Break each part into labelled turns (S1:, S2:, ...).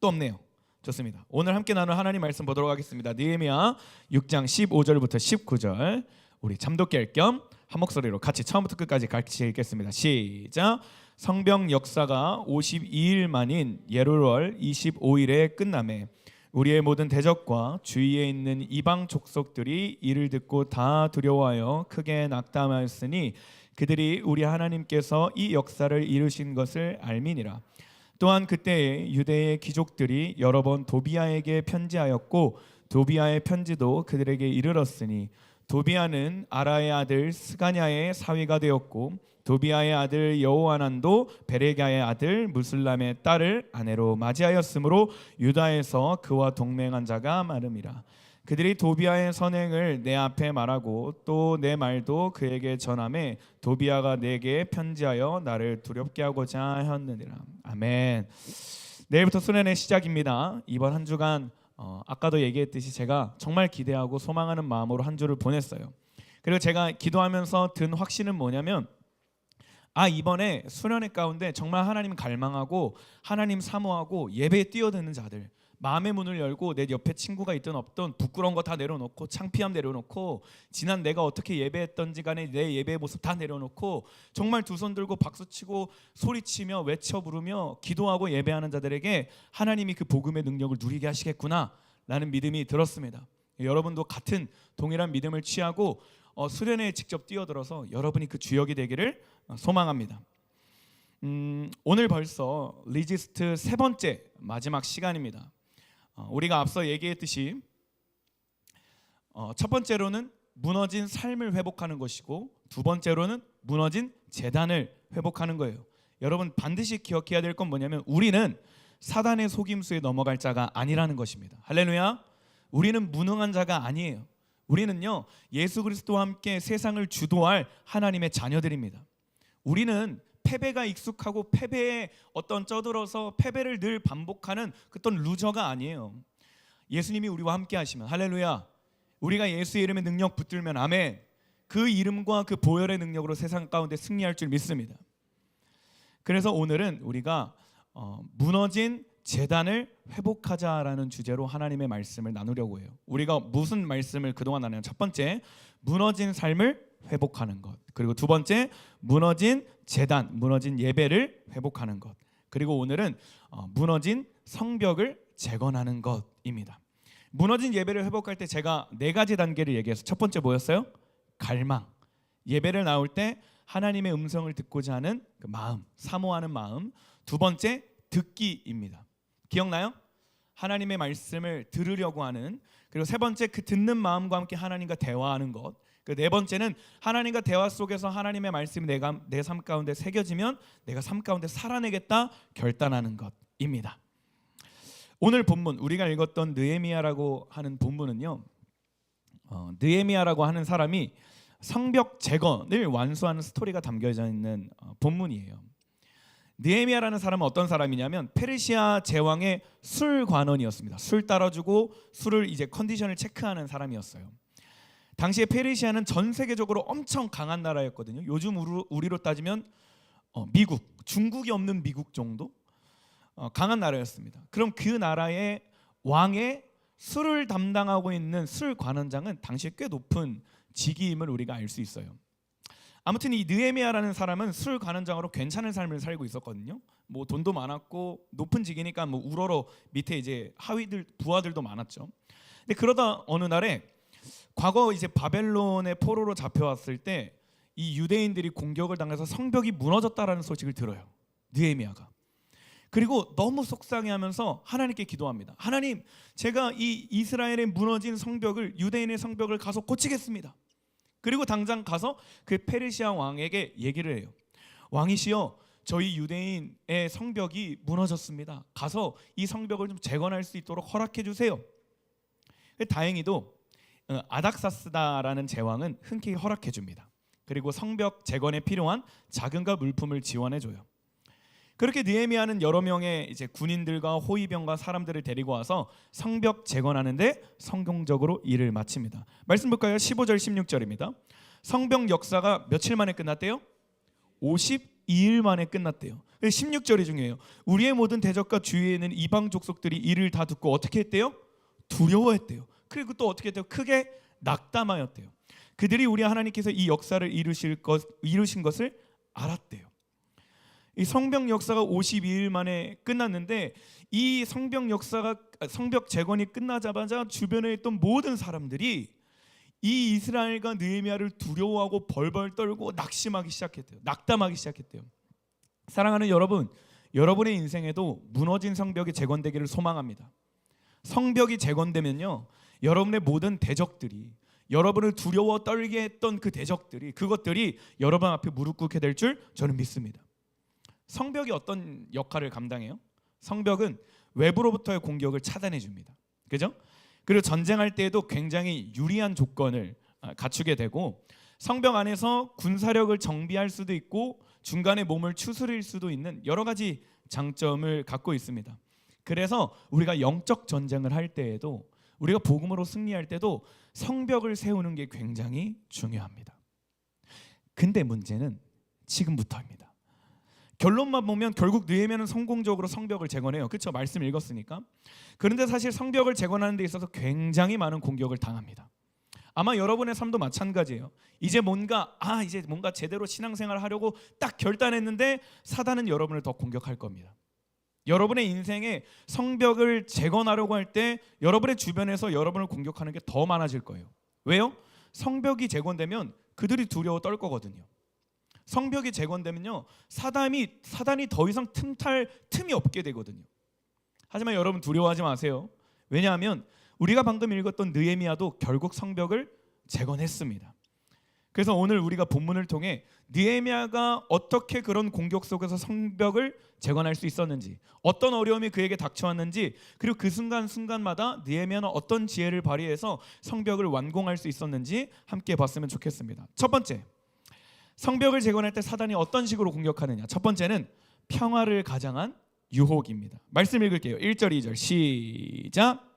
S1: 또 없네요. 좋습니다. 오늘 함께 나눌 하나님 말씀 보도록 하겠습니다. 느헤미야 6장 15절부터 19절 우리 잠독기 할 겸 한 목소리로 같이 처음부터 끝까지 같이 읽겠습니다. 시작. 성벽 역사가 52일 만인 예루월 25일에 끝나매 우리의 모든 대적과 주위에 있는 이방 족속들이 이를 듣고 다 두려워하여 크게 낙담하였으니 그들이 우리 하나님께서 이 역사를 이루신 것을 알미니라. 또한 그때에 유대의 귀족들이 여러 번 도비아에게 편지하였고 도비아의 편지도 그들에게 이르렀으니 도비아는 아라의 아들 스가냐의 사위가 되었고 도비아의 아들 여호하난도 베레가의 아들 무슬람의 딸을 아내로 맞이하였으므로 유다에서 그와 동맹한 자가 많음이라. 그들이 도비아의 선행을 내 앞에 말하고 또 내 말도 그에게 전하매 도비아가 내게 편지하여 나를 두렵게 하고자 하였느니라. 아멘. 내일부터 수련의 시작입니다. 이번 한 주간 아까도 얘기했듯이 제가 정말 기대하고 소망하는 마음으로 한 주를 보냈어요. 그리고 제가 기도하면서 든 확신은 뭐냐면 이번에 수련회 가운데 정말 하나님 갈망하고 하나님 사모하고 예배에 뛰어드는 자들, 마음의 문을 열고 내 옆에 친구가 있든 없든 부끄러운 거 다 내려놓고 창피함 내려놓고 지난 내가 어떻게 예배했던지 간에 내 예배의 모습 다 내려놓고 정말 두 손 들고 박수치고 소리치며 외쳐 부르며 기도하고 예배하는 자들에게 하나님이 그 복음의 능력을 누리게 하시겠구나 라는 믿음이 들었습니다. 여러분도 같은 동일한 믿음을 취하고 수련회에 직접 뛰어들어서 여러분이 그 주역이 되기를 소망합니다. 오늘 벌써 리지스트 세 번째 마지막 시간입니다. 우리가 앞서 얘기했듯이 첫 번째로는 무너진 삶을 회복하는 것이고 두 번째로는 무너진 재단을 회복하는 거예요. 여러분 반드시 기억해야 될 건 뭐냐면 우리는 사단의 속임수에 넘어갈 자가 아니라는 것입니다. 할렐루야. 우리는 무능한 자가 아니에요. 우리는요 예수 그리스도와 함께 세상을 주도할 하나님의 자녀들입니다. 우리는 패배가 익숙하고 패배에 쩌들어서 패배를 늘 반복하는 어떤 루저가 아니에요. 예수님이 우리와 함께 하시면 할렐루야. 우리가 예수의 이름에 능력 붙들면 아멘. 그 이름과 그 보혈의 능력으로 세상 가운데 승리할 줄 믿습니다. 그래서 오늘은 우리가 무너진 재단을 회복하자라는 주제로 하나님의 말씀을 나누려고 해요. 우리가 무슨 말씀을 그동안 나누냐? 첫 번째, 무너진 삶을 회복하는 것. 그리고 두 번째, 무너진 재단, 무너진 예배를 회복하는 것. 그리고 오늘은 무너진 성벽을 재건하는 것입니다. 무너진 예배를 회복할 때 제가 네 가지 단계를 얘기해서 첫 번째 뭐였어요? 갈망. 예배를 나올 때 하나님의 음성을 듣고자 하는 그 마음, 사모하는 마음. 두 번째, 듣기입니다. 기억나요? 하나님의 말씀을 들으려고 하는. 그리고 세 번째, 그 듣는 마음과 함께 하나님과 대화하는 것. 그 네 번째는 하나님과 대화 속에서 하나님의 말씀이 내 삶 가운데 새겨지면 내가 삶 가운데 살아내겠다 결단하는 것입니다. 오늘 본문 우리가 읽었던 느헤미야라고 하는 본문은요, 느헤미야라고 하는 사람이 성벽 재건을 완수하는 스토리가 담겨져 있는 본문이에요. 느헤미야라는 사람은 어떤 사람이냐면 페르시아 제왕의 술 관원이었습니다. 술 따라주고 술을 이제 컨디션을 체크하는 사람이었어요. 당시에 페르시아는 전 세계적으로 엄청 강한 나라였거든요. 요즘 우리로 따지면 미국, 중국이 없는 미국 정도 강한 나라였습니다. 그럼 그 나라의 왕의 술을 담당하고 있는 술 관원장은 당시에 꽤 높은 직위임을 우리가 알 수 있어요. 아무튼 이 느헤미야라는 사람은 술 관원장으로 괜찮은 삶을 살고 있었거든요. 뭐 돈도 많았고 높은 직이니까 뭐 우러러 밑에 이제 하위들 부하들도 많았죠. 근데 그러다 어느 날에 과거 이제 바벨론의 포로로 잡혀왔을 때 이 유대인들이 공격을 당해서 성벽이 무너졌다라는 소식을 들어요. 느헤미야가. 그리고 너무 속상해하면서 하나님께 기도합니다. 하나님, 제가 이 이스라엘의 무너진 성벽을, 유대인의 성벽을 가서 고치겠습니다. 그리고 당장 가서 그 페르시아 왕에게 얘기를 해요. 왕이시여, 저희 유대인의 성벽이 무너졌습니다. 가서 이 성벽을 좀 재건할 수 있도록 허락해 주세요. 다행히도 아닥사스다라는 제왕은 흔쾌히 허락해 줍니다. 그리고 성벽 재건에 필요한 자금과 물품을 지원해 줘요. 그렇게 느헤미야는 여러 명의 이제 군인들과 호위병과 사람들을 데리고 와서 성벽 재건하는데 성공적으로 일을 마칩니다. 말씀 볼까요? 15절 16절입니다. 성벽 역사가 며칠 만에 끝났대요? 52일 만에 끝났대요. 16절이 중요해요. 우리의 모든 대적과 주위에 있는 이방 족속들이 이를 다 듣고 어떻게 했대요? 두려워했대요. 그리고 또 어떻게 했대요? 크게 낙담하였대요. 그들이 우리 하나님께서 이 역사를 이루신 것을 알았대요. 이 성벽 역사가 52일 만에 끝났는데 이 성벽 재건이 끝나자마자 주변에 있던 모든 사람들이 이 이스라엘과 느헤미야를 두려워하고 벌벌 떨고 낙심하기 시작했대요. 낙담하기 시작했대요. 사랑하는 여러분, 여러분의 인생에도 무너진 성벽이 재건되기를 소망합니다. 성벽이 재건되면요, 여러분의 모든 대적들이, 여러분을 두려워 떨게 했던 그 대적들이, 그것들이 여러분 앞에 무릎 꿇게 될 줄 저는 믿습니다. 성벽이 어떤 역할을 감당해요? 성벽은 외부로부터의 공격을 차단해 줍니다. 그죠? 그리고 전쟁할 때에도 굉장히 유리한 조건을 갖추게 되고, 성벽 안에서 군사력을 정비할 수도 있고 중간에 몸을 추스릴 수도 있는 여러 가지 장점을 갖고 있습니다. 그래서 우리가 영적 전쟁을 할 때에도, 우리가 복음으로 승리할 때도 성벽을 세우는 게 굉장히 중요합니다. 근데 문제는 지금부터입니다. 결론만 보면 결국 느헤미야는 성공적으로 성벽을 재건해요. 그렇죠? 말씀 읽었으니까. 그런데 사실 성벽을 재건하는 데 있어서 굉장히 많은 공격을 당합니다. 아마 여러분의 삶도 마찬가지예요. 이제 뭔가 제대로 신앙생활을 하려고 딱 결단했는데 사단은 여러분을 더 공격할 겁니다. 여러분의 인생에 성벽을 재건하려고 할 때 여러분의 주변에서 여러분을 공격하는 게 더 많아질 거예요. 왜요? 성벽이 재건되면 그들이 두려워 떨 거거든요. 성벽이 재건되면요, 사단이 더 이상 틈탈 틈이 없게 되거든요. 하지만 여러분 두려워하지 마세요. 왜냐하면 우리가 방금 읽었던 느헤미야도 결국 성벽을 재건했습니다. 그래서 오늘 우리가 본문을 통해 느헤미야가 어떻게 그런 공격 속에서 성벽을 재건할 수 있었는지, 어떤 어려움이 그에게 닥쳐왔는지, 그리고 그 순간순간마다 느헤미야는 어떤 지혜를 발휘해서 성벽을 완공할 수 있었는지 함께 봤으면 좋겠습니다. 첫 번째, 성벽을 재건할 때 사단이 어떤 식으로 공격하느냐. 첫 번째는 평화를 가장한 유혹입니다. 말씀 읽을게요. 1절 2절 시작.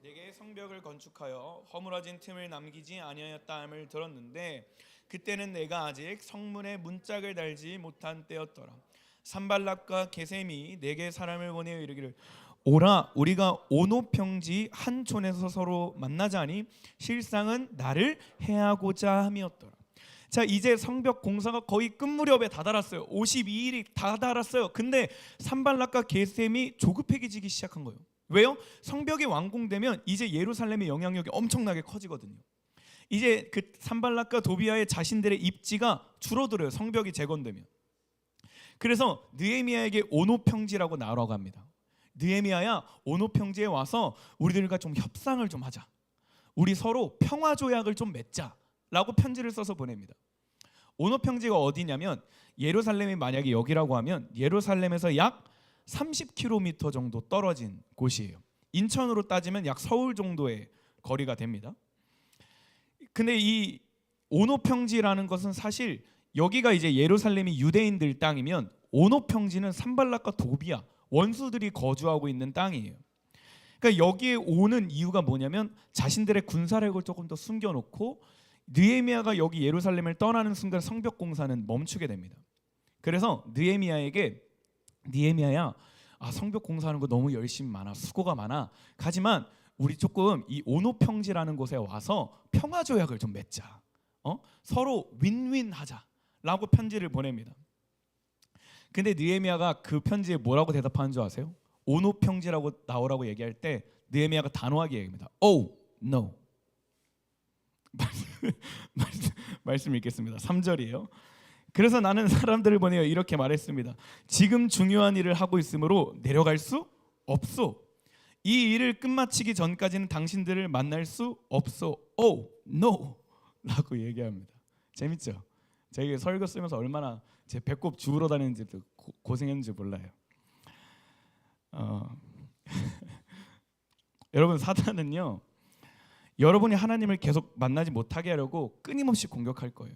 S1: 내게 성벽을 건축하여 허물어진 틈을 남기지 아니하였다 함을 들었는데 그때는 내가 아직 성문에 문짝을 달지 못한 때였더라. 산발락과 게셈이 내게 사람을 보내어 이르기를 오라, 우리가 오노평지 한 촌에서 서로 만나자니 실상은 나를 해하고자 함이었더라. 자, 이제 성벽 공사가 거의 끝 무렵에 다다랐어요. 52일이 다다랐어요. 근데 산발락과 게셈이 조급해지기 시작한 거예요. 왜요? 성벽이 완공되면 이제 예루살렘의 영향력이 엄청나게 커지거든요. 이제 그 산발락과 도비아의 자신들의 입지가 줄어들어요. 성벽이 재건되면. 그래서 느헤미야에게 오노평지라고 나라고 합니다. 느헤미야야, 오노평지에 와서 우리들과 좀 협상을 좀 하자. 우리 서로 평화 조약을 좀 맺자라고 편지를 써서 보냅니다. 오노평지가 어디냐면 예루살렘이 만약에 여기라고 하면 예루살렘에서 약 30km 정도 떨어진 곳이에요. 인천으로 따지면 약 서울 정도의 거리가 됩니다. 근데 이 오노평지라는 것은 사실 여기가 이제 예루살렘이 유대인들 땅이면 오노평지는 산발락과 도비아 원수들이 거주하고 있는 땅이에요. 그러니까 여기에 오는 이유가 뭐냐면 자신들의 군사력을 조금 더 숨겨놓고 느헤미야가 여기 예루살렘을 떠나는 순간 성벽 공사는 멈추게 됩니다. 그래서 느헤미야에게 느헤미야야, 성벽 공사하는 거 너무 열심히 많아, 수고가 많아. 하지만 우리 조금 이 오노평지라는 곳에 와서 평화 조약을 좀 맺자. 서로 윈윈하자라고 편지를 보냅니다. 근데 느헤미야가 그 편지에 뭐라고 대답하는 줄 아세요? 오노평지라고 나오라고 얘기할 때 느헤미야가 단호하게 얘기합니다. Oh, no. 말씀 읽겠습니다. 3절이에요. 그래서 나는 사람들을 보내어 이렇게 말했습니다. 지금 중요한 일을 하고 있으므로 내려갈 수 없소. 이 일을 끝마치기 전까지는 당신들을 만날 수 없소. Oh, no. 라고 얘기합니다. 재밌죠? 제가 설교 쓰면서 얼마나 제 배꼽 주우러 다니는지 고생했는지 몰라요. 여러분, 사단은요, 여러분이 하나님을 계속 만나지 못하게 하려고 끊임없이 공격할 거예요.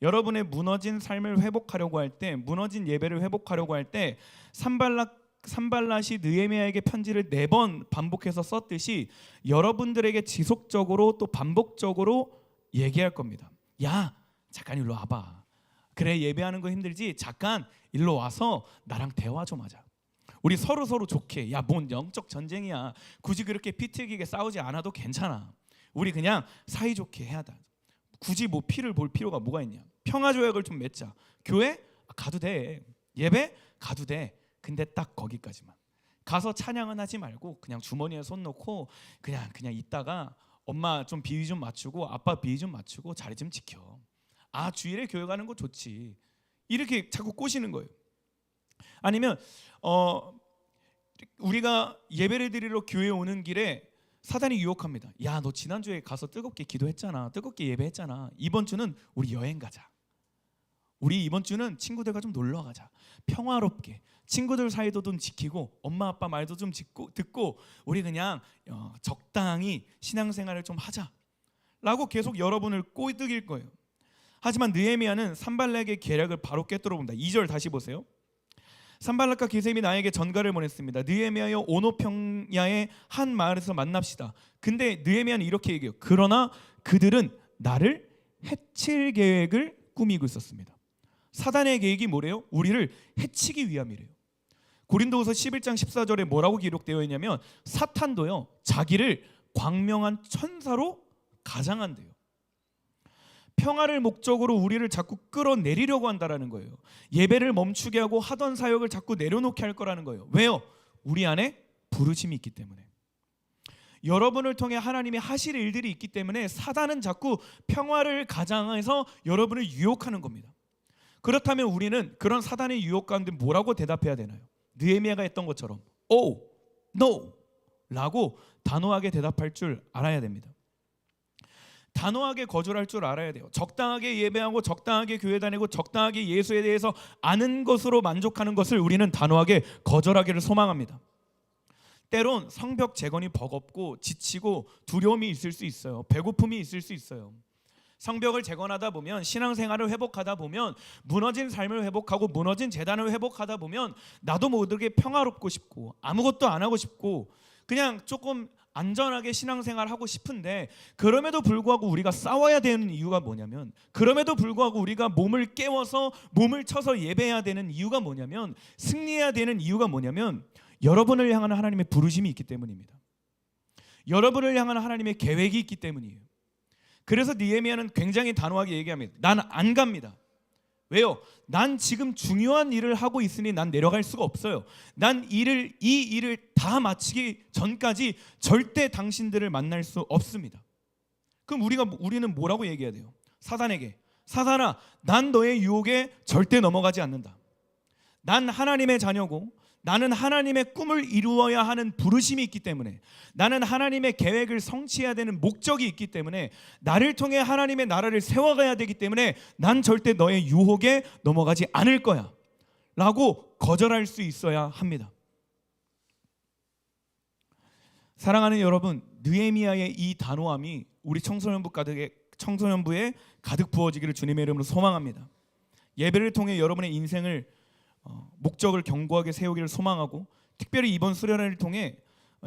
S1: 여러분의 무너진 삶을 회복하려고 할 때, 무너진 예배를 회복하려고 할 때 산발랏이 느헤미야에게 편지를 4번 반복해서 썼듯이 여러분들에게 지속적으로 또 반복적으로 얘기할 겁니다. 야, 잠깐 일로 와봐. 그래, 예배하는 거 힘들지? 잠깐 일로 와서 나랑 대화 좀 하자. 우리 서로 좋게. 야, 뭔 영적 전쟁이야. 굳이 그렇게 피 튀기게 싸우지 않아도 괜찮아. 우리 그냥 사이좋게 해야 돼. 굳이 뭐 피를 볼 필요가 뭐가 있냐. 평화 조약을 좀 맺자. 교회 가도 돼. 예배 가도 돼. 근데 딱 거기까지만. 가서 찬양은 하지 말고 그냥 주머니에 손 넣고 그냥 있다가 엄마 좀 비위 좀 맞추고 아빠 비위 좀 맞추고 자리 좀 지켜. 아, 주일에 교회 가는 거 좋지. 이렇게 자꾸 꼬시는 거예요. 아니면 우리가 예배를 드리러 교회 오는 길에 사단이 유혹합니다. 야, 너 지난주에 가서 뜨겁게 기도했잖아. 뜨겁게 예배했잖아. 이번 주는 우리 여행 가자. 우리 이번 주는 친구들과 좀 놀러 가자. 평화롭게 친구들 사이도 좀 지키고 엄마 아빠 말도 좀 듣고 우리 그냥 적당히 신앙생활을 좀 하자 라고 계속 여러분을 꼬드길 거예요. 하지만 느헤미야는 산발락의 계략을 바로 깨뜨려 봅니다. 2절 다시 보세요. 산발락과 게셈이 나에게 전가를 보냈습니다. 느헤미야여, 오노 평야의 한 마을에서 만납시다. 근데 느헤미야는 이렇게 얘기해요. 그러나 그들은 나를 해칠 계획을 꾸미고 있었습니다. 사단의 계획이 뭐래요? 우리를 해치기 위함이래요. 고린도후서 11장 14절에 뭐라고 기록되어 있냐면 사탄도요 자기를 광명한 천사로 가장한대요. 평화를 목적으로 우리를 자꾸 끌어내리려고 한다라는 거예요. 예배를 멈추게 하고 하던 사역을 자꾸 내려놓게 할 거라는 거예요. 왜요? 우리 안에 부르심이 있기 때문에. 여러분을 통해 하나님이 하실 일들이 있기 때문에 사단은 자꾸 평화를 가장해서 여러분을 유혹하는 겁니다. 그렇다면 우리는 그런 사단의 유혹 가운데 뭐라고 대답해야 되나요? 느헤미야가 했던 것처럼 Oh, no 라고 단호하게 대답할 줄 알아야 됩니다. 단호하게 거절할 줄 알아야 돼요. 적당하게 예배하고 적당하게 교회 다니고 적당하게 예수에 대해서 아는 것으로 만족하는 것을 우리는 단호하게 거절하기를 소망합니다. 때론 성벽 재건이 버겁고 지치고 두려움이 있을 수 있어요. 배고픔이 있을 수 있어요. 성벽을 재건하다 보면 신앙생활을 회복하다 보면 무너진 삶을 회복하고 무너진 재단을 회복하다 보면 나도 모르게 평화롭고 싶고 아무것도 안 하고 싶고 그냥 조금 안전하게 신앙생활 하고 싶은데 그럼에도 불구하고 우리가 싸워야 되는 이유가 뭐냐면 그럼에도 불구하고 우리가 몸을 깨워서 몸을 쳐서 예배해야 되는 이유가 뭐냐면 승리해야 되는 이유가 뭐냐면 여러분을 향한 하나님의 부르심이 있기 때문입니다. 여러분을 향한 하나님의 계획이 있기 때문이에요. 그래서 느헤미야는 굉장히 단호하게 얘기합니다. 난 안 갑니다. 왜요? 난 지금 중요한 일을 하고 있으니 난 내려갈 수가 없어요. 난 이 일을 다 마치기 전까지 절대 당신들을 만날 수 없습니다. 그럼 우리는 뭐라고 얘기해야 돼요? 사단에게 사단아, 난 너의 유혹에 절대 넘어가지 않는다. 난 하나님의 자녀고 나는 하나님의 꿈을 이루어야 하는 부르심이 있기 때문에 나는 하나님의 계획을 성취해야 되는 목적이 있기 때문에 나를 통해 하나님의 나라를 세워가야 되기 때문에 난 절대 너의 유혹에 넘어가지 않을 거야 라고 거절할 수 있어야 합니다. 사랑하는 여러분, 느헤미야의 이 단호함이 우리 청소년부에 가득 부어지기를 주님의 이름으로 소망합니다. 예배를 통해 여러분의 인생을 목적을 견고하게 세우기를 소망하고 특별히 이번 수련회를 통해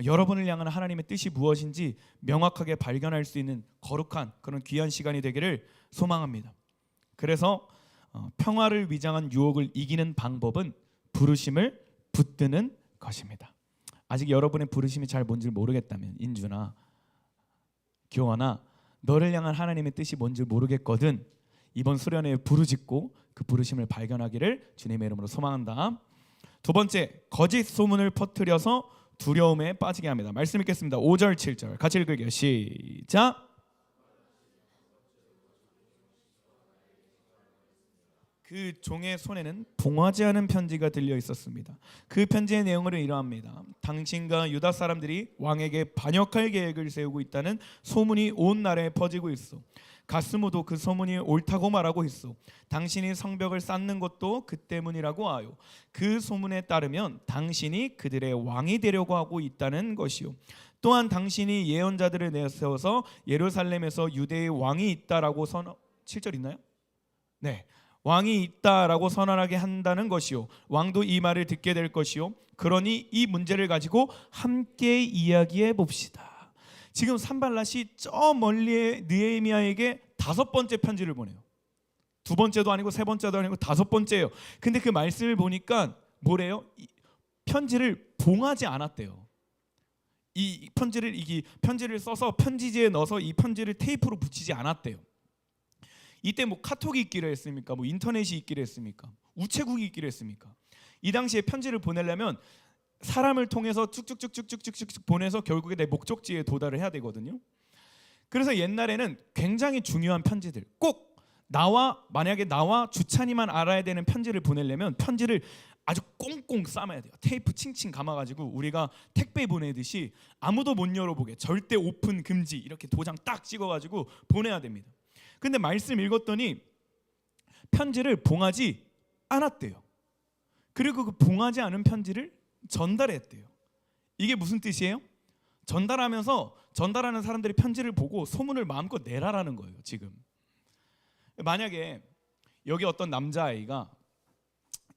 S1: 여러분을 향한 하나님의 뜻이 무엇인지 명확하게 발견할 수 있는 거룩한 그런 귀한 시간이 되기를 소망합니다. 그래서 평화를 위장한 유혹을 이기는 방법은 부르심을 붙드는 것입니다. 아직 여러분의 부르심이 잘 뭔지 모르겠다면 인주나 교환아 너를 향한 하나님의 뜻이 뭔지 모르겠거든 이번 수련회에 부르짖고 그 부르심을 발견하기를 주님의 이름으로 소망한다. 두 번째, 거짓 소문을 퍼뜨려서 두려움에 빠지게 합니다. 말씀 읽겠습니다. 5절 7절 같이 읽을게요. 시작. 그 종의 손에는 봉하지 않은 편지가 들려 있었습니다. 그 편지의 내용은 이러합니다. 당신과 유다 사람들이 왕에게 반역할 계획을 세우고 있다는 소문이 온 나라에 퍼지고 있어. 가스무도 그 소문이 옳다고 말하고 있어. 당신이 성벽을 쌓는 것도 그 때문이라고 하요. 그 소문에 따르면 당신이 그들의 왕이 되려고 하고 있다는 것이요. 또한 당신이 예언자들을 내세워서 예루살렘에서 유대의 왕이 있다라고 7절 있나요? 네. 왕이 있다라고 선언하게 한다는 것이요. 왕도 이 말을 듣게 될 것이요. 그러니 이 문제를 가지고 함께 이야기해 봅시다. 지금 산발랏이 저 멀리에 느헤미야에게 5번째 편지를 보내요. 2번째도 아니고 3번째도 아니고 5번째예요. 근데 그 말씀을 보니까 뭐래요? 편지를 봉하지 않았대요. 이 편지를 써서 편지지에 넣어서 이 편지를 테이프로 붙이지 않았대요. 이때 뭐 카톡이 있기로 했습니까? 뭐 인터넷이 있기로 했습니까? 우체국이 있기로 했습니까? 이 당시에 편지를 보내려면 사람을 통해서 쭉쭉쭉쭉쭉쭉 보내서 결국에 내 목적지에 도달을 해야 되거든요. 그래서 옛날에는 굉장히 중요한 편지들, 꼭 만약에 나와 주찬이만 알아야 되는 편지를 보내려면 편지를 아주 꽁꽁 싸매야 돼요. 테이프 칭칭 감아가지고 우리가 택배 보내듯이 아무도 못 열어보게, 절대 오픈 금지, 이렇게 도장 딱 찍어가지고 보내야 됩니다. 근데 말씀 읽었더니 편지를 봉하지 않았대요. 그리고 그 봉하지 않은 편지를 전달했대요. 이게 무슨 뜻이에요? 전달하는 사람들이 편지를 보고 소문을 마음껏 내라라는 거예요. 지금 만약에 여기 어떤 남자아이가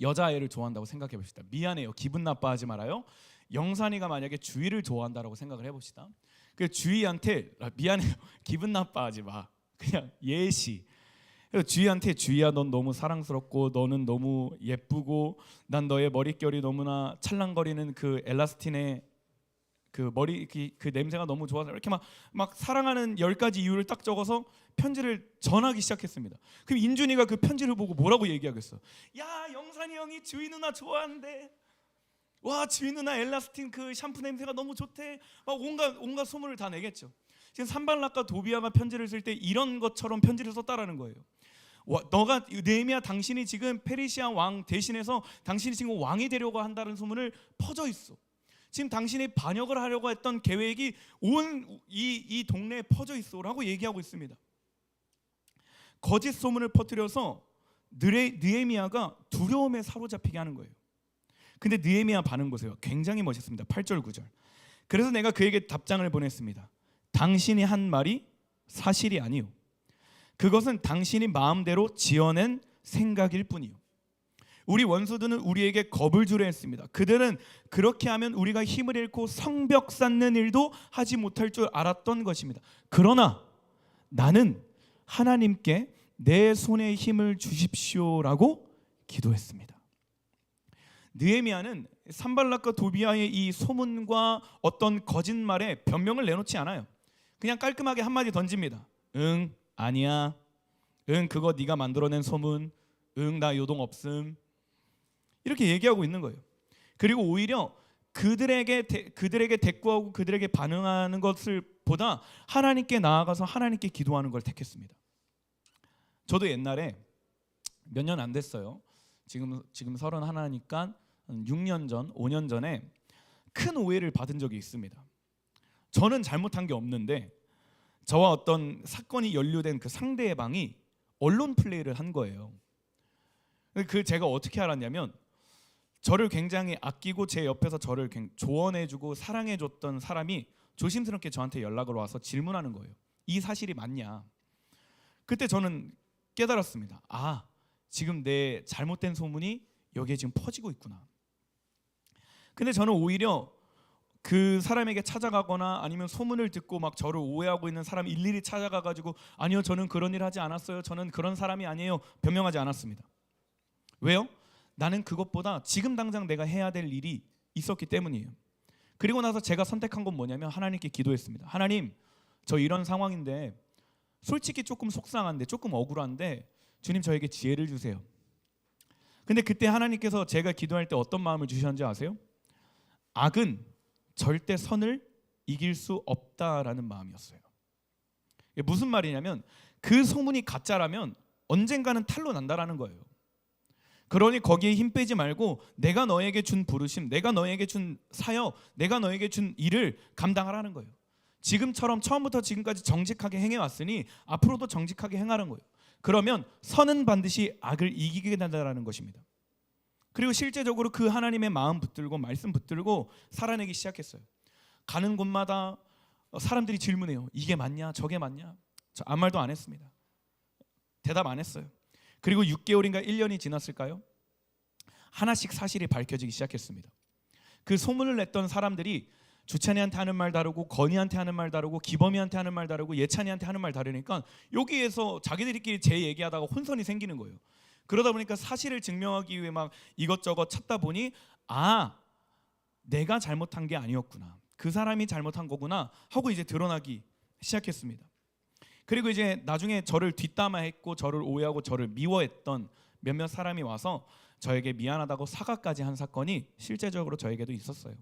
S1: 여자아이를 좋아한다고 생각해 봅시다. 미안해요, 기분 나빠하지 말아요. 영산이가 만약에 주희를 좋아한다라고 생각을 해봅시다. 그 주희한테 미안해요, 기분 나빠하지 마, 그냥 예시. 주희한테 주희야, 넌 너무 사랑스럽고 너는 너무 예쁘고 난 너의 머릿결이 너무나 찰랑거리는 그 엘라스틴의 그 머리 그 냄새가 너무 좋아서, 이렇게 막 사랑하는 10가지 이유를 딱 적어서 편지를 전하기 시작했습니다. 그럼 인준이가 그 편지를 보고 뭐라고 얘기하겠어? 야, 영산이 형이 주희 누나 좋아한대. 와, 주희 누나 엘라스틴 그 샴푸 냄새가 너무 좋대. 막 온갖 소문을 다 내겠죠. 지금 산발락과 도비아가 편지를 쓸 때 이런 것처럼 편지를 썼다라는 거예요. 너가 느헤미야, 당신이 지금 페르시아 왕 대신해서 당신이 지금 왕이 되려고 한다는 소문을 퍼져 있어. 지금 당신이 반역을 하려고 했던 계획이 온 이 동네에 퍼져 있어라고 얘기하고 있습니다. 거짓 소문을 퍼뜨려서 느헤미야가 두려움에 사로잡히게 하는 거예요. 근데 느헤미야 반응 보세요. 굉장히 멋있습니다. 8절 9절. 그래서 내가 그에게 답장을 보냈습니다. 당신이 한 말이 사실이 아니요, 그것은 당신이 마음대로 지어낸 생각일 뿐이요. 우리 원수들은 우리에게 겁을 주려 했습니다. 그들은 그렇게 하면 우리가 힘을 잃고 성벽 쌓는 일도 하지 못할 줄 알았던 것입니다. 그러나 나는 하나님께 내 손에 힘을 주십시오라고 기도했습니다. 느헤미야는 산발락과 도비아의 이 소문과 어떤 거짓말에 변명을 내놓지 않아요. 그냥 깔끔하게 한마디 던집니다. 응, 아니야. 응, 그거 네가 만들어낸 소문. 응, 나 요동 없음. 이렇게 얘기하고 있는 거예요. 그리고 오히려 그들에게 대꾸하고 그들에게 반응하는 것을 보다 하나님께 나아가서 하나님께 기도하는 걸 택했습니다. 저도 옛날에 몇 년 안 됐어요. 지금 31이니까 6년 전, 5년 전에 큰 오해를 받은 적이 있습니다. 저는 잘못한 게 없는데 저와 어떤 사건이 연루된 그 상대방이 언론 플레이를 한 거예요. 제가 어떻게 알았냐면, 저를 굉장히 아끼고 제 옆에서 저를 조언해주고 사랑해줬던 사람이 조심스럽게 저한테 연락을 와서 질문하는 거예요. 이 사실이 맞냐? 그때 저는 깨달았습니다. 아, 지금 내 잘못된 소문이 여기에 지금 퍼지고 있구나. 근데 저는 오히려 그 사람에게 찾아가거나 아니면 소문을 듣고 막 저를 오해하고 있는 사람 일일이 찾아가가지고 아니요, 저는 그런 일 하지 않았어요, 저는 그런 사람이 아니에요, 변명하지 않았습니다. 왜요? 나는 그것보다 지금 당장 내가 해야 될 일이 있었기 때문이에요. 그리고 나서 제가 선택한 건 뭐냐면 하나님께 기도했습니다. 하나님, 저 이런 상황인데 솔직히 조금 속상한데 조금 억울한데 주님, 저에게 지혜를 주세요. 근데 그때 하나님께서 제가 기도할 때 어떤 마음을 주셨는지 아세요? 악은 절대 선을 이길 수 없다라는 마음이었어요. 이게 무슨 말이냐면 그 소문이 가짜라면 언젠가는 탄로 난다라는 거예요. 그러니 거기에 힘 빼지 말고 내가 너에게 준 부르심, 내가 너에게 준 사역, 내가 너에게 준 일을 감당하라는 거예요. 지금처럼 처음부터 지금까지 정직하게 행해왔으니 앞으로도 정직하게 행하라는 거예요. 그러면 선은 반드시 악을 이기게 된다는 것입니다. 그리고 실제적으로 그 하나님의 마음 붙들고 말씀 붙들고 살아내기 시작했어요. 가는 곳마다 사람들이 질문해요. 이게 맞냐? 저게 맞냐? 저 아무 말도 안 했습니다. 대답 안 했어요. 그리고 6개월인가 1년이 지났을까요? 하나씩 사실이 밝혀지기 시작했습니다. 그 소문을 냈던 사람들이 주찬이한테 하는 말 다르고 건이한테 하는 말 다르고 기범이한테 하는 말 다르고 예찬이한테 하는 말 다르니까 여기에서 자기들끼리 제 얘기하다가 혼선이 생기는 거예요. 그러다 보니까 사실을 증명하기 위해 막 이것저것 찾다 보니 내가 잘못한 게 아니었구나, 그 사람이 잘못한 거구나 하고 이제 드러나기 시작했습니다. 그리고 이제 나중에 저를 뒷담화했고 저를 오해하고 저를 미워했던 몇몇 사람이 와서 저에게 미안하다고 사과까지 한 사건이 실제적으로 저에게도 있었어요.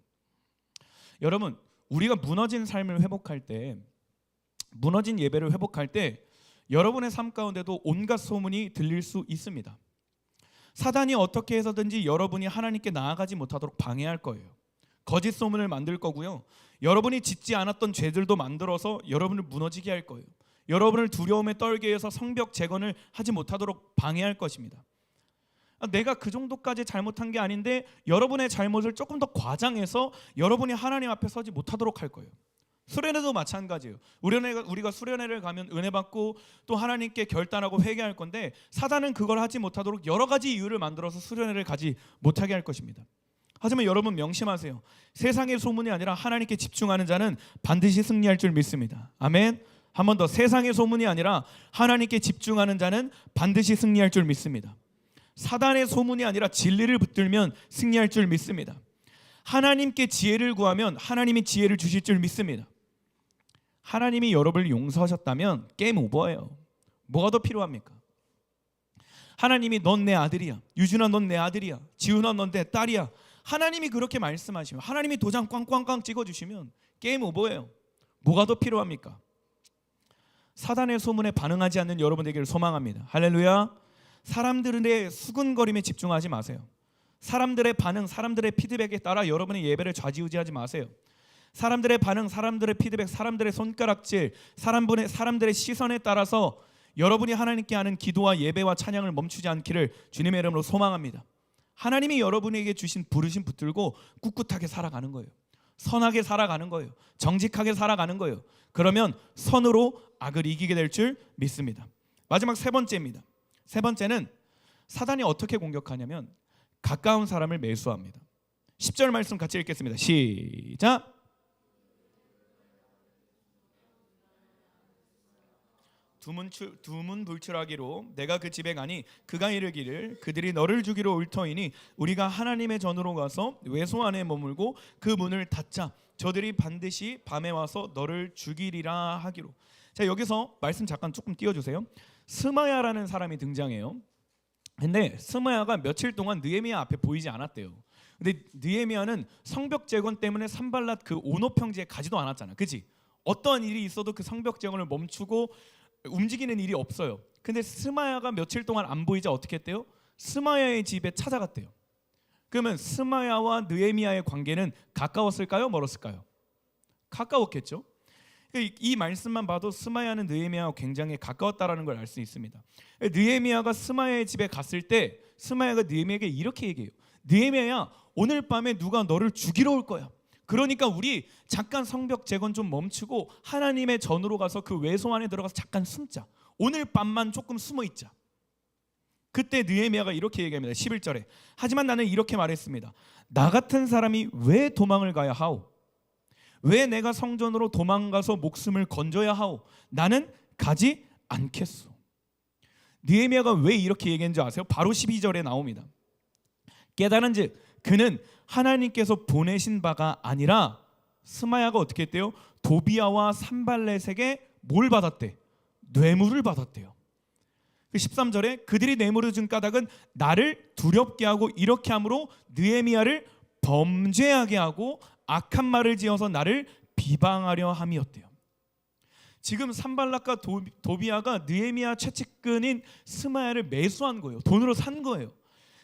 S1: 여러분, 우리가 무너진 삶을 회복할 때, 무너진 예배를 회복할 때 여러분의 삶 가운데도 온갖 소문이 들릴 수 있습니다. 사단이 어떻게 해서든지 여러분이 하나님께 나아가지 못하도록 방해할 거예요. 거짓 소문을 만들 거고요. 여러분이 짓지 않았던 죄들도 만들어서 여러분을 무너지게 할 거예요. 여러분을 두려움에 떨게 해서 성벽 재건을 하지 못하도록 방해할 것입니다. 내가 그 정도까지 잘못한 게 아닌데 여러분의 잘못을 조금 더 과장해서 여러분이 하나님 앞에 서지 못하도록 할 거예요. 수련회도 마찬가지예요. 우리가 수련회를 가면 은혜 받고 또 하나님께 결단하고 회개할 건데 사단은 그걸 하지 못하도록 여러 가지 이유를 만들어서 수련회를 가지 못하게 할 것입니다. 하지만 여러분 명심하세요. 세상의 소문이 아니라 하나님께 집중하는 자는 반드시 승리할 줄 믿습니다. 아멘. 한 번 더, 세상의 소문이 아니라 하나님께 집중하는 자는 반드시 승리할 줄 믿습니다. 사단의 소문이 아니라 진리를 붙들면 승리할 줄 믿습니다. 하나님께 지혜를 구하면 하나님이 지혜를 주실 줄 믿습니다. 하나님이 여러분을 용서하셨다면 게임 오버예요. 뭐가 더 필요합니까? 하나님이 넌 내 아들이야, 유준아 넌 내 아들이야, 지훈아 넌 내 딸이야, 하나님이 그렇게 말씀하시면, 하나님이 도장 꽝꽝꽝 찍어주시면 게임 오버예요. 뭐가 더 필요합니까? 사단의 소문에 반응하지 않는 여러분 되기를 소망합니다. 할렐루야. 사람들의 수근거림에 집중하지 마세요. 사람들의 반응, 사람들의 피드백에 따라 여러분의 예배를 좌지우지하지 마세요. 사람들의 반응, 사람들의 피드백, 사람들의 손가락질, 사람들의 시선에 따라서 여러분이 하나님께 하는 기도와 예배와 찬양을 멈추지 않기를 주님의 이름으로 소망합니다. 하나님이 여러분에게 주신 부르심 붙들고 꿋꿋하게 살아가는 거예요. 선하게 살아가는 거예요. 정직하게 살아가는 거예요. 그러면 선으로 악을 이기게 될 줄 믿습니다. 마지막 세 번째입니다. 세 번째는 사단이 어떻게 공격하냐면 가까운 사람을 매수합니다. 10절 말씀 같이 읽겠습니다. 시작. 두문불출하기로 내가 그 집에 가니 그가 이르기를 그들이 너를 죽이러 올 터이니 우리가 하나님의 전으로 가서 외소 안에 머물고 그 문을 닫자. 저들이 반드시 밤에 와서 너를 죽이리라 하기로. 자, 여기서 말씀 잠깐 조금 띄워주세요. 스마야라는 사람이 등장해요. 근데 스마야가 며칠 동안 느헤미야 앞에 보이지 않았대요. 근데 느헤미야는 성벽 재건 때문에 산발랏 그 오노 평지에 가지도 않았잖아, 그치? 어떠한 일이 있어도 그 성벽 재건을 멈추고 움직이는 일이 없어요. 근데 스마야가 며칠 동안 안 보이자 어떻게 했대요? 스마야의 집에 찾아갔대요. 그러면 스마야와 느헤미야의 관계는 가까웠을까요? 멀었을까요? 가까웠겠죠. 이 말씀만 봐도 스마야는 느헤미야와 굉장히 가까웠다라는 걸 알 수 있습니다. 느헤미야가 스마야의 집에 갔을 때 스마야가 느헤미야에게 이렇게 얘기해요. 느헤미야야, 오늘 밤에 누가 너를 죽이러 올 거야. 그러니까 우리 잠깐 성벽 재건 좀 멈추고 하나님의 전으로 가서 그 외소 안에 들어가서 잠깐 숨자. 오늘 밤만 조금 숨어 있자. 그때 느헤미야가 이렇게 얘기합니다. 11절에 하지만 나는 이렇게 말했습니다. 나 같은 사람이 왜 도망을 가야 하오? 왜 내가 성전으로 도망가서 목숨을 건져야 하오? 나는 가지 않겠소. 느헤미야가 왜 이렇게 얘기했는지 아세요? 바로 12절에 나옵니다. 깨달은즉 그는 하나님께서 보내신 바가 아니라, 스마야가 어떻게 했대요? 도비야와 산발렛에게 뭘 받았대? 뇌물을 받았대요. 13절에 그들이 뇌물을 준 까닭은 나를 두렵게 하고 이렇게 함으로 느헤미야를 범죄하게 하고 악한 말을 지어서 나를 비방하려 함이었대요. 지금 산발락과 도비야가 느헤미야 최측근인 스마야를 매수한 거예요. 돈으로 산 거예요.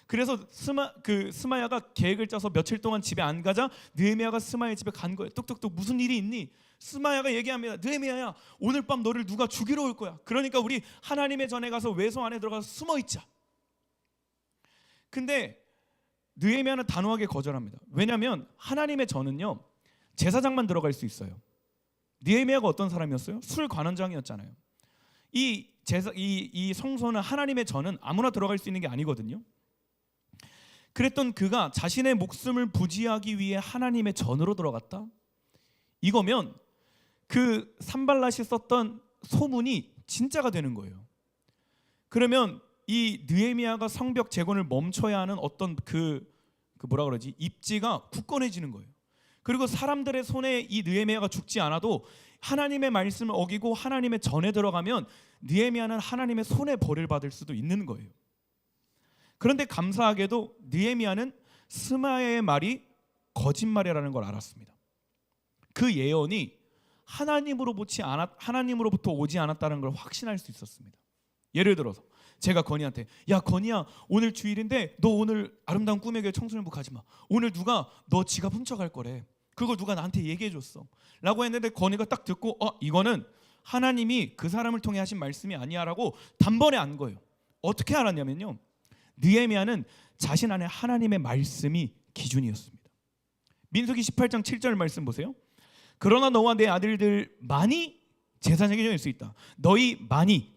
S1: 그래서 스마야가 계획을 짜서 며칠 동안 집에 안 가자 느헤미야가 스마야의 집에 간 거예요. 뚝뚝뚝 무슨 일이 있니? 스마야가 얘기합니다. 느헤미야야, 오늘 밤 너를 누가 죽이러 올 거야. 그러니까 우리 하나님의 전에 가서 외소 안에 들어가서 숨어 있자. 근데 느헤미야는 단호하게 거절합니다. 왜냐하면 하나님의 전은요, 제사장만 들어갈 수 있어요. 느헤미야가 어떤 사람이었어요? 술 관원장이었잖아요. 이 성소는, 하나님의 전은 아무나 들어갈 수 있는 게 아니거든요. 그랬던 그가 자신의 목숨을 부지하기 위해 하나님의 전으로 들어갔다? 이거면 그 산발랏이 썼던 소문이 진짜가 되는 거예요. 그러면 이 느헤미야가 성벽 재건을 멈춰야 하는 어떤 뭐라 그러지? 입지가 굳건해지는 거예요. 그리고 사람들의 손에 이 느헤미야가 죽지 않아도 하나님의 말씀을 어기고 하나님의 전에 들어가면 느헤미야는 하나님의 손에 벌을 받을 수도 있는 거예요. 그런데 감사하게도 느헤미야는 스마야의 말이 거짓말이라는 걸 알았습니다. 그 예언이 하나님으로부터 오지 않았다는 걸 확신할 수 있었습니다. 예를 들어서 제가 건이한테, 야 건이야, 오늘 주일인데 너 오늘 아름다운 꿈의 교회 청소년부 가지 마. 오늘 누가 너 지갑 훔쳐갈 거래. 그걸 누가 나한테 얘기해 줬어 라고 했는데 건이가 딱 듣고 이거는 하나님이 그 사람을 통해 하신 말씀이 아니야 라고 단번에 안 거예요. 어떻게 알았냐면요, 느헤미야는 자신 안에 하나님의 말씀이 기준이었습니다. 민수기 18장 7절 말씀 보세요. 그러나 너와 내 아들들만이 제사장이 될 수 있다.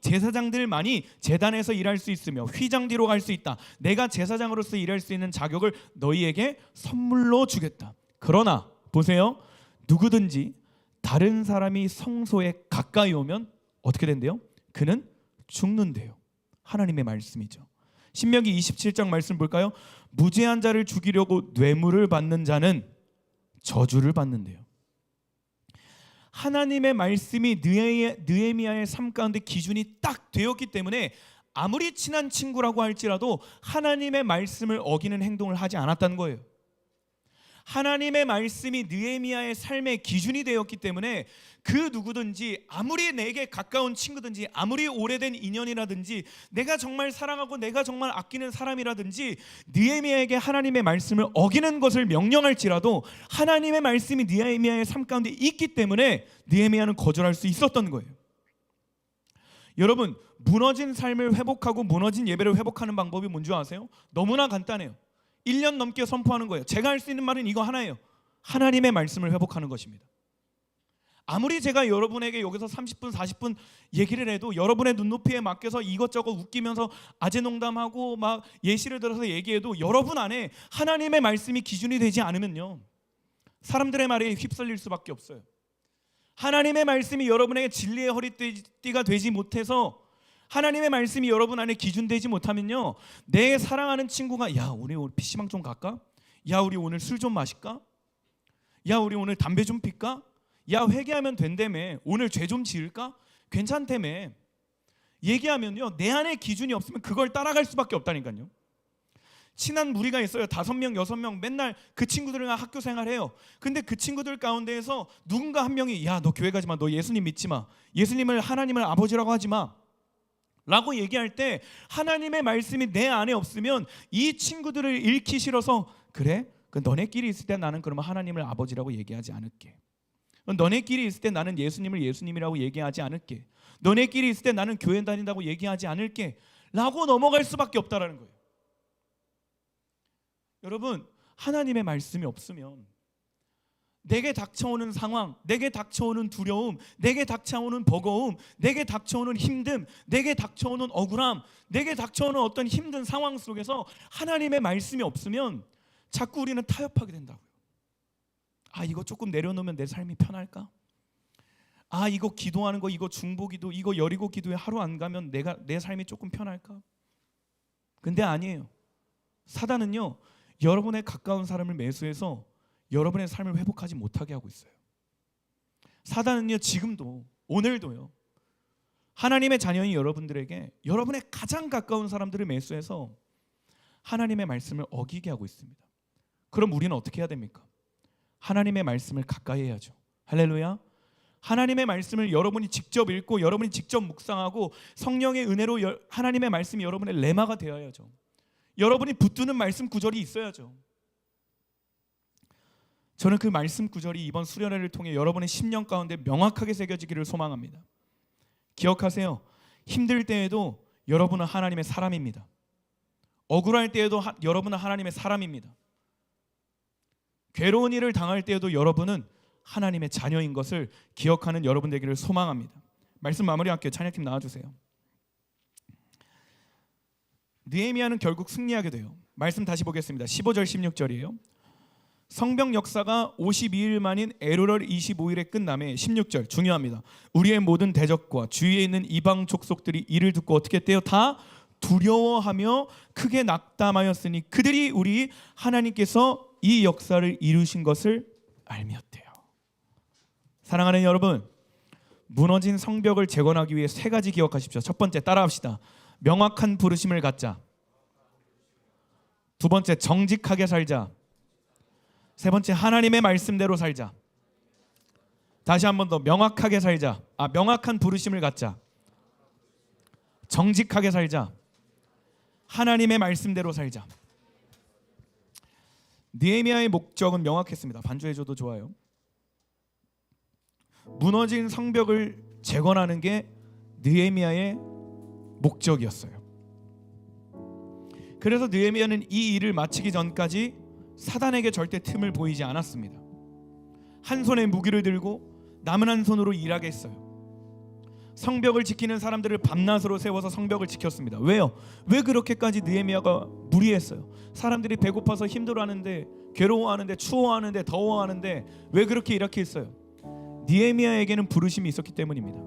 S1: 제사장들만이 제단에서 일할 수 있으며 휘장 뒤로 갈 수 있다. 내가 제사장으로서 일할 수 있는 자격을 너희에게 선물로 주겠다. 그러나 보세요, 누구든지 다른 사람이 성소에 가까이 오면 어떻게 된대요? 그는 죽는데요. 하나님의 말씀이죠. 신명기 27장 말씀 볼까요? 무죄한 자를 죽이려고 뇌물을 받는 자는 저주를 받는데요. 하나님의 말씀이 느헤미야의 삶 가운데 기준이 딱 되었기 때문에 아무리 친한 친구라고 할지라도 하나님의 말씀을 어기는 행동을 하지 않았다는 거예요. 하나님의 말씀이 느헤미야의 삶의 기준이 되었기 때문에 그 누구든지 아무리 내게 가까운 친구든지 아무리 오래된 인연이라든지 내가 정말 사랑하고 내가 정말 아끼는 사람이라든지 느헤미야에게 하나님의 말씀을 어기는 것을 명령할지라도 하나님의 말씀이 느헤미야의 삶 가운데 있기 때문에 느헤미야는 거절할 수 있었던 거예요. 여러분, 무너진 삶을 회복하고 무너진 예배를 회복하는 방법이 뭔지 아세요? 너무나 간단해요. 1년 넘게 선포하는 거예요. 제가 할 수 있는 말은 이거 하나예요. 하나님의 말씀을 회복하는 것입니다. 아무리 제가 여러분에게 여기서 30분 40분 얘기를 해도 여러분의 눈높이에 맡겨서 이것저것 웃기면서 아재농담하고 막 예시를 들어서 얘기해도 여러분 안에 하나님의 말씀이 기준이 되지 않으면요, 사람들의 말에 휩쓸릴 수밖에 없어요. 하나님의 말씀이 여러분에게 진리의 허리띠가 되지 못해서 하나님의 말씀이 여러분 안에 기준되지 못하면요, 내 사랑하는 친구가 야 우리 오늘 PC방 좀 갈까? 야 우리 오늘 술 좀 마실까? 야 우리 오늘 담배 좀 필까? 야 회개하면 된다며, 오늘 죄 좀 지을까? 괜찮다며 얘기하면요, 내 안에 기준이 없으면 그걸 따라갈 수밖에 없다니까요. 친한 무리가 있어요. 5명 6명 맨날 그 친구들이랑 학교 생활해요. 근데 그 친구들 가운데에서 누군가 한 명이 야 너 교회 가지 마, 너 예수님 믿지 마, 예수님을 하나님을 아버지라고 하지 마 라고 얘기할 때 하나님의 말씀이 내 안에 없으면 이 친구들을 잃기 싫어서 그래? 너네끼리 있을 때 나는 그러면 하나님을 아버지라고 얘기하지 않을게. 너네끼리 있을 때 나는 예수님을 예수님이라고 얘기하지 않을게. 너네끼리 있을 때 나는 교회 다닌다고 얘기하지 않을게 라고 넘어갈 수밖에 없다라는 거예요. 여러분, 하나님의 말씀이 없으면 내게 닥쳐오는 상황, 내게 닥쳐오는 두려움, 내게 닥쳐오는 버거움, 내게 닥쳐오는 힘듦, 내게 닥쳐오는 억울함, 내게 닥쳐오는 어떤 힘든 상황 속에서 하나님의 말씀이 없으면 자꾸 우리는 타협하게 된다고요. 아 이거 조금 내려놓으면 내 삶이 편할까? 아 이거 기도하는 거, 이거 중보기도, 이거 여리고 기도에 하루 안 가면 내 삶이 조금 편할까? 근데 아니에요. 사단은요, 여러분의 가까운 사람을 매수해서 여러분의 삶을 회복하지 못하게 하고 있어요. 사단은요, 지금도 오늘도요, 하나님의 자녀인 여러분들에게 여러분의 가장 가까운 사람들을 매수해서 하나님의 말씀을 어기게 하고 있습니다. 그럼 우리는 어떻게 해야 됩니까? 하나님의 말씀을 가까이 해야죠. 할렐루야. 하나님의 말씀을 여러분이 직접 읽고 여러분이 직접 묵상하고 성령의 은혜로 하나님의 말씀이 여러분의 레마가 되어야죠. 여러분이 붙드는 말씀 구절이 있어야죠. 저는 그 말씀 구절이 이번 수련회를 통해 여러분의 심령 가운데 명확하게 새겨지기를 소망합니다. 기억하세요. 힘들 때에도 여러분은 하나님의 사람입니다. 억울할 때에도 여러분은 하나님의 사람입니다. 괴로운 일을 당할 때에도 여러분은 하나님의 자녀인 것을 기억하는 여러분 되기를 소망합니다. 말씀 마무리할게요. 찬양팀 나와주세요. 느헤미야는 결국 승리하게 돼요. 말씀 다시 보겠습니다. 15절 16절이에요. 성벽 역사가 52일 만인 에르월 25일에 끝남에 16절 중요합니다. 우리의 모든 대적과 주위에 있는 이방 족속들이 이를 듣고 어떻게 했대요? 다 두려워하며 크게 낙담하였으니 그들이 우리 하나님께서 이 역사를 이루신 것을 알미었대요. 사랑하는 여러분, 무너진 성벽을 재건하기 위해 세 가지 기억하십시오. 첫 번째, 따라합시다. 명확한 부르심을 갖자. 두 번째, 정직하게 살자. 세 번째, 하나님의 말씀대로 살자. 다시 한 번 더, 명확하게 살자. 명확한 부르심을 갖자. 정직하게 살자. 하나님의 말씀대로 살자. 느헤미야의 목적은 명확했습니다. 반주해줘도 좋아요. 무너진 성벽을 재건하는 게 느헤미야의 목적이었어요. 그래서 느헤미야는 이 일을 마치기 전까지 사단에게 절대 틈을 보이지 않았습니다. 한 손에 무기를 들고 남은 한 손으로 일하게 했어요. 성벽을 지키는 사람들을 밤낮으로 세워서 성벽을 지켰습니다. 왜요? 왜 그렇게까지 느헤미야가 무리했어요? 사람들이 배고파서 힘들어하는데, 괴로워하는데, 추워하는데, 더워하는데 왜 그렇게 일하게 했어요? 느헤미야에게는 부르심이 있었기 때문입니다.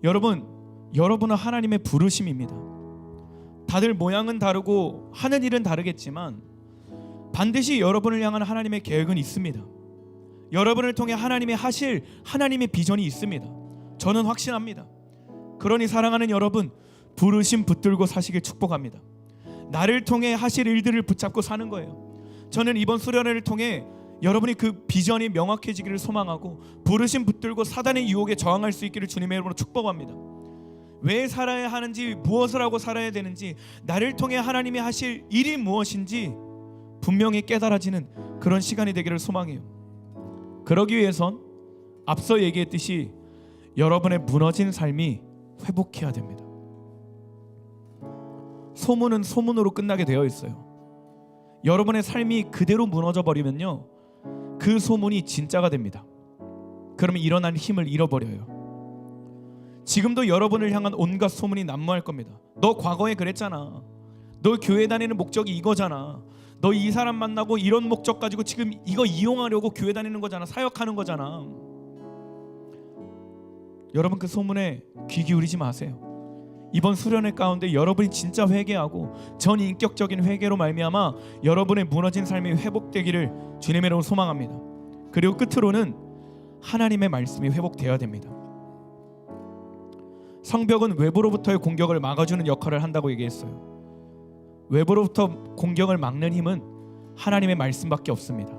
S1: 여러분은 하나님의 부르심입니다. 다들 모양은 다르고 하는 일은 다르겠지만 반드시 여러분을 향한 하나님의 계획은 있습니다. 여러분을 통해 하나님의 하실 하나님의 비전이 있습니다. 저는 확신합니다. 그러니 사랑하는 여러분, 부르심 붙들고 사시길 축복합니다. 나를 통해 하실 일들을 붙잡고 사는 거예요. 저는 이번 수련회를 통해 여러분이 그 비전이 명확해지기를 소망하고 부르심 붙들고 사단의 유혹에 저항할 수 있기를 주님의 이름으로 축복합니다. 왜 살아야 하는지, 무엇을 하고 살아야 되는지, 나를 통해 하나님이 하실 일이 무엇인지 분명히 깨달아지는 그런 시간이 되기를 소망해요. 그러기 위해선 앞서 얘기했듯이 여러분의 무너진 삶이 회복해야 됩니다. 소문은 소문으로 끝나게 되어 있어요. 여러분의 삶이 그대로 무너져 버리면요, 그 소문이 진짜가 됩니다. 그러면 일어난 힘을 잃어버려요. 지금도 여러분을 향한 온갖 소문이 난무할 겁니다. 너 과거에 그랬잖아. 너 교회 다니는 목적이 이거잖아. 너 이 사람 만나고 이런 목적 가지고 지금 이거 이용하려고 교회 다니는 거잖아. 사역하는 거잖아. 여러분, 그 소문에 귀 기울이지 마세요. 이번 수련회 가운데 여러분이 진짜 회개하고 전인격적인 회개로 말미암아 여러분의 무너진 삶이 회복되기를 주님의 이름으로 소망합니다. 그리고 끝으로는 하나님의 말씀이 회복되어야 됩니다. 성벽은 외부로부터의 공격을 막아주는 역할을 한다고 얘기했어요. 외부로부터 공격을 막는 힘은 하나님의 말씀밖에 없습니다.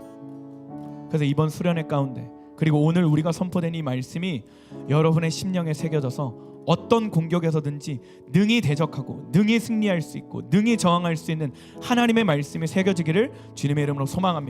S1: 그래서 이번 수련회 가운데, 그리고 오늘 우리가 선포된 이 말씀이 여러분의 심령에 새겨져서 어떤 공격에서든지 능히 대적하고 능히 승리할 수 있고 능히 저항할 수 있는 하나님의 말씀이 새겨지기를 주님의 이름으로 소망합니다.